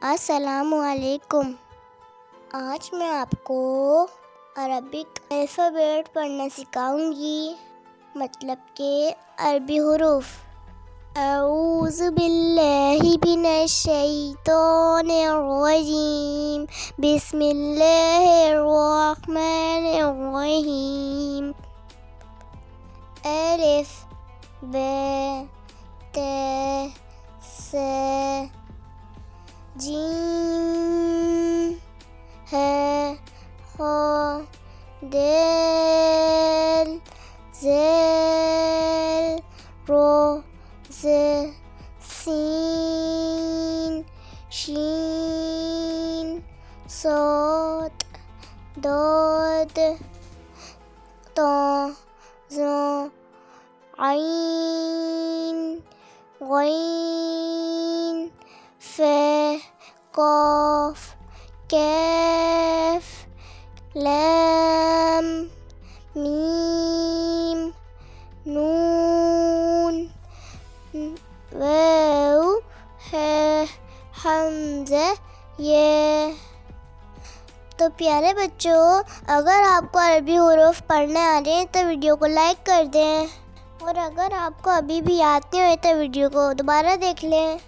अस्सलामुअलैकुम। आज मैं आपको अरबिक अल्फ़ाबेट पढ़ना सिखाऊंगी, मतलब के अरबी हुरूफ। अऊज़ु बिल्लाहि मिनश शैतानिर रजीम, बिस्मिल्लाहिर रहमानिर रहीम। अलिफ, बे, ते, से, जीम, है, खा, देल, ज़ेल, रो, ज़े, सीन, शीन, सोत, दोद, तो, ज़ो, आइन, गईन, फे, कॉफ, कैफ, लैम, मीम, नून, वाव, है, हमज़ा, ये। तो प्यारे बच्चों, अगर आपको अरबी हुरूफ पढ़ने आ रहे हैं तो वीडियो को लाइक कर दें, और अगर आपको अभी भी याद नहीं हुए तो वीडियो को दोबारा देख लें।